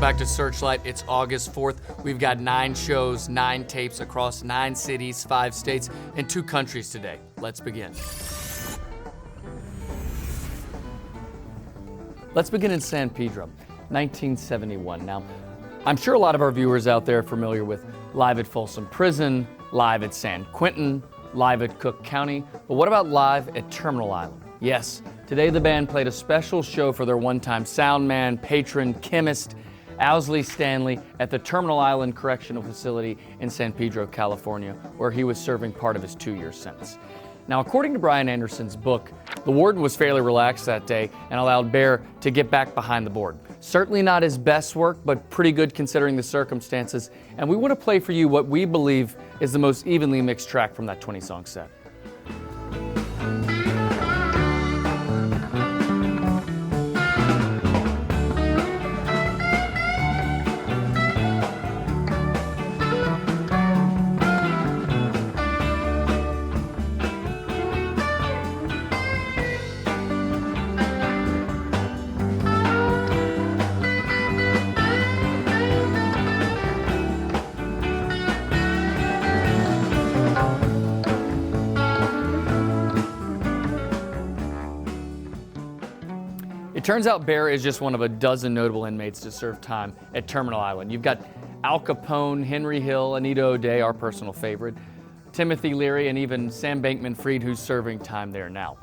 back to Searchlight. It's August 4th. We've got 9 shows, 9 tapes across 9 cities, 5 states, and 2 countries today. Let's begin. Let's begin in San Pedro, 1971. Now, I'm sure a lot of our viewers out there are familiar with Live at Folsom Prison, Live at San Quentin, Live at Cook County, but what about Live at Terminal Island? Yes, today the band played a special show for their one-time sound man, patron, chemist, Owsley Stanley, at the Terminal Island Correctional Facility in San Pedro, California, where he was serving part of his 2-year sentence. Now, according to Brian Anderson's book, the warden was fairly relaxed that day and allowed Bear to get back behind the board. Certainly not his best work, but pretty good considering the circumstances. And we want to play for you what we believe is the most evenly mixed track from that 20-song set. It turns out Bear is just one of a dozen notable inmates to serve time at Terminal Island. You've got Al Capone, Henry Hill, Anita O'Day, our personal favorite, Timothy Leary, and even Sam Bankman-Fried, who's serving time there now.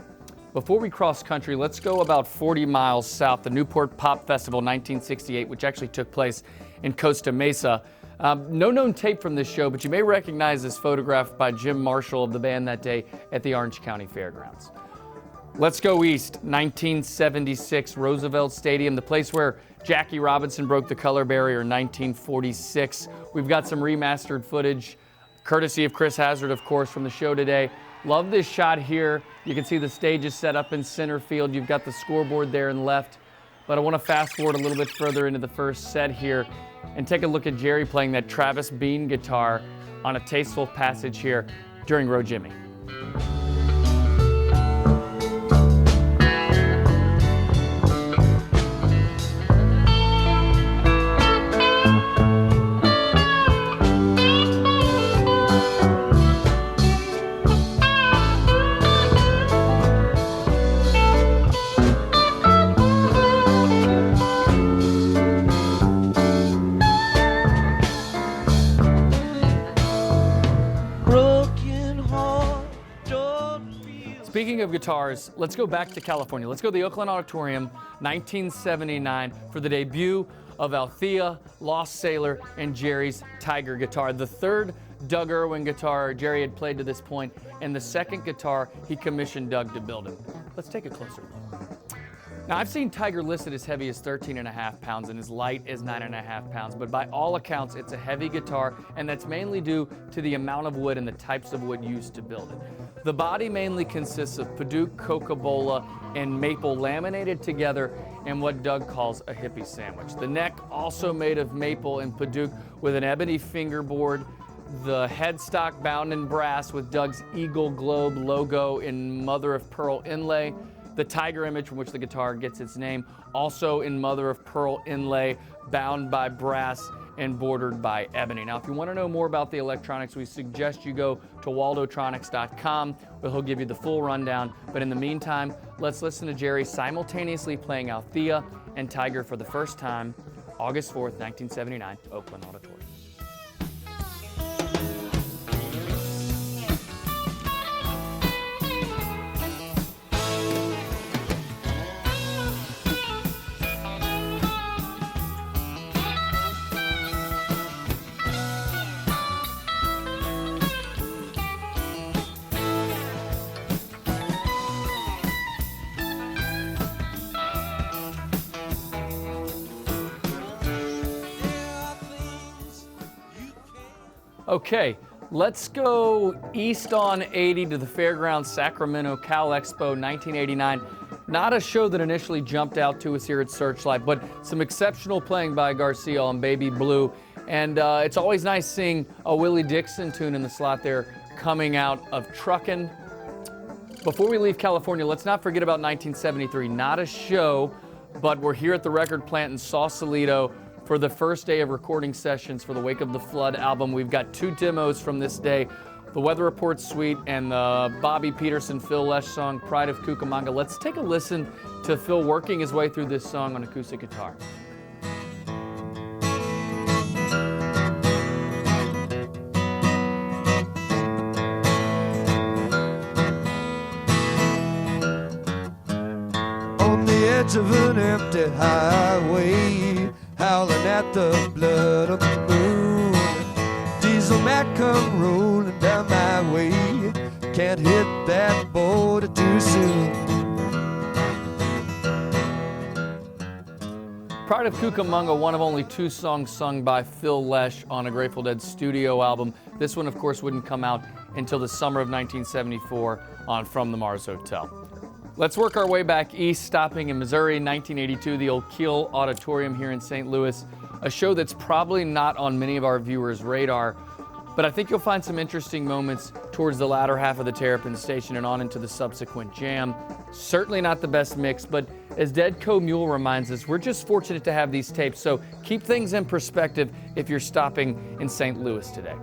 Before we cross country, let's go about 40 miles south, the Newport Pop Festival 1968, which actually took place in Costa Mesa. No known tape from this show, but you may recognize this photograph by Jim Marshall of the band that day at the Orange County Fairgrounds. Let's go east, 1976, Roosevelt Stadium, the place where Jackie Robinson broke the color barrier in 1946. We've got some remastered footage, courtesy of Chris Hazard, of course, from the show today. Love this shot here. You can see the stage is set up in center field. You've got the scoreboard there in left. But I want to fast forward a little bit further into the first set here and take a look at Jerry playing that Travis Bean guitar on a tasteful passage here during Row Jimmy. Speaking of guitars, let's go back to California. Let's go to the Oakland Auditorium, 1979, for the debut of Althea, Lost Sailor, and Jerry's Tiger guitar. The third Doug Irwin guitar Jerry had played to this point, and the second guitar he commissioned Doug to build him. Let's take a closer look. Now, I've seen Tiger listed as heavy as 13.5 pounds and as light as 9.5 pounds, but by all accounts, it's a heavy guitar, and that's mainly due to the amount of wood and the types of wood used to build it. The body mainly consists of Padauk, Cocobolo, and maple laminated together in what Doug calls a hippie sandwich. The neck also made of maple and Padauk with an ebony fingerboard, the headstock bound in brass with Doug's Eagle Globe logo in mother of pearl inlay, the tiger image from which the guitar gets its name, also in mother of pearl inlay, bound by brass and bordered by ebony. Now, if you want to know more about the electronics, we suggest you go to waldotronics.com, where he'll give you the full rundown. But in the meantime, let's listen to Jerry simultaneously playing Althea and Tiger for the first time, August 4th, 1979, Oakland Auditorium. Okay, let's go east on 80 to the fairgrounds, Sacramento Cal Expo 1989. Not a show that initially jumped out to us here at Searchlight, but some exceptional playing by Garcia on Baby Blue. And it's always nice seeing a Willie Dixon tune in the slot there coming out of Truckin'. Before we leave California, let's not forget about 1973. Not a show, but we're here at the record plant in Sausalito for the first day of recording sessions for the Wake of the Flood album. We've got 2 demos from this day, the Weather Report Suite and the Bobby Peterson, Phil Lesh song, Pride of Cucamonga. Let's take a listen to Phil working his way through this song on acoustic guitar. On the edge of an empty highway, howling at the blood of the moon. Diesel Mac come rolling down my way, can't hit that border too soon. Pride of Cucamonga, one of only 2 songs sung by Phil Lesh on a Grateful Dead studio album. This one, of course, wouldn't come out until the summer of 1974 on From the Mars Hotel. Let's work our way back east, stopping in Missouri, 1982, the old Kiel Auditorium here in St. Louis, a show that's probably not on many of our viewers' radar, but I think you'll find some interesting moments towards the latter half of the Terrapin Station and on into the subsequent jam. Certainly not the best mix, but as Dead Co. Mule reminds us, we're just fortunate to have these tapes, so keep things in perspective if you're stopping in St. Louis today.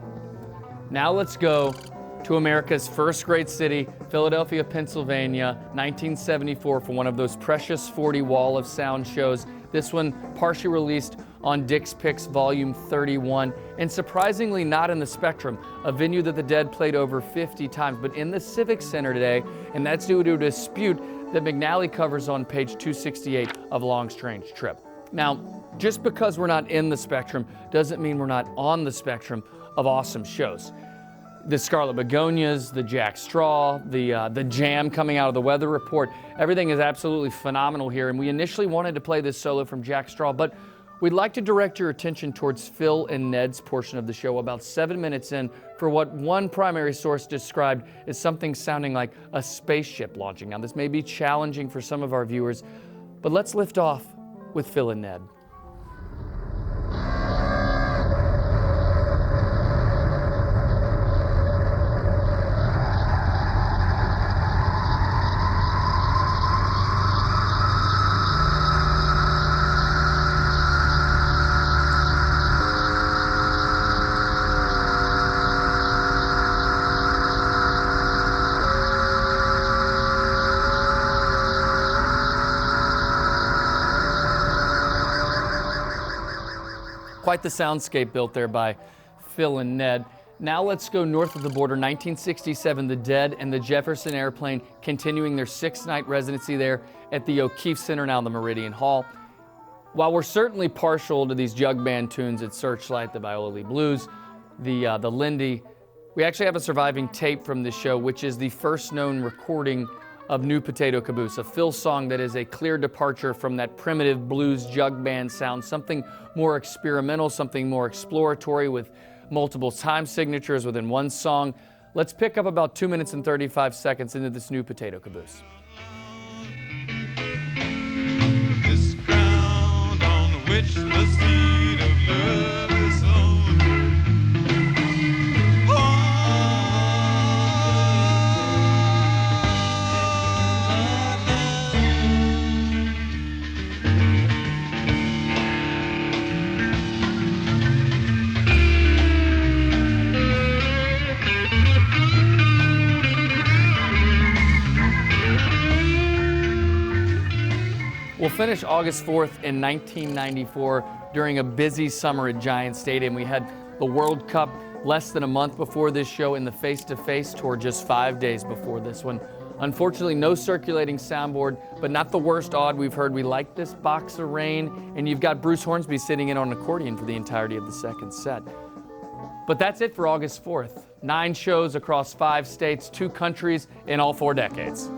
Now let's go to America's first great city, Philadelphia, Pennsylvania, 1974, for one of those precious 40 Wall of Sound shows. This one partially released on Dick's Picks Volume 31, and surprisingly not in the Spectrum, a venue that the Dead played over 50 times, but in the Civic Center today, and that's due to a dispute that McNally covers on page 268 of Long Strange Trip. Now, just because we're not in the Spectrum doesn't mean we're not on the spectrum of awesome shows. The Scarlet Begonias, the Jack Straw, the Jam coming out of the Weather Report, everything is absolutely phenomenal here, and we initially wanted to play this solo from Jack Straw, but we'd like to direct your attention towards Phil and Ned's portion of the show about 7 minutes in for what one primary source described as something sounding like a spaceship launching. Now, this may be challenging for some of our viewers, but let's lift off with Phil and Ned. Quite the soundscape built there by Phil and Ned. Now let's go north of the border, 1967, the Dead and the Jefferson Airplane continuing their 6-night residency there at the O'Keefe Center, now the Meridian Hall. While we're certainly partial to these jug band tunes at Searchlight, the Viola Lee Blues, the Lindy, we actually have a surviving tape from this show, which is the first known recording of New Potato Caboose, a Phil song that is a clear departure from that primitive blues jug band sound, something more experimental, something more exploratory with multiple time signatures within one song. Let's pick up about 2 minutes and 35 seconds into this New Potato Caboose. This ground on which the seed of love is sown. We'll finish August 4th in 1994 during a busy summer at Giant Stadium. We had the World Cup less than a month before this show and the face-to-face tour just 5 days before this one. Unfortunately, no circulating soundboard, but not the worst odd we've heard. We like this box of rain, and you've got Bruce Hornsby sitting in on an accordion for the entirety of the second set. But that's it for August 4th. 9 shows across 5 states, 2 countries in all 4 decades.